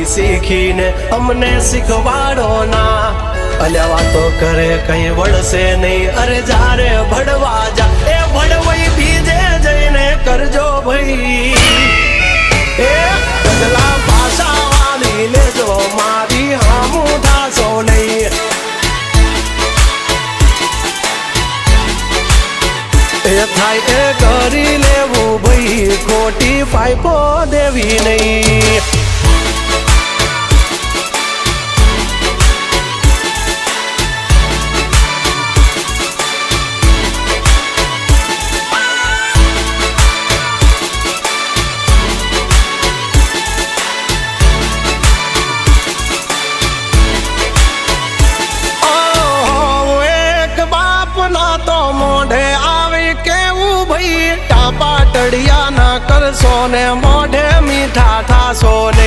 શીખીને અમને શીખવાડો ના અલ્યા વાતો કરે કઈ વળશે નહીં અરે જારે ભડવા જા એ ભડવઈ બીજે જઈને કરજો ભાઈ એ બદલા ભાષા વાલી લેજો મારી હામું થાશો નહીં એ થાય એ કરી લેવું ભાઈ ખોટી પાઇપો દેવી નહીં પાટડિયા ના કરશો ને મોઢે મીઠા થાશો નહીં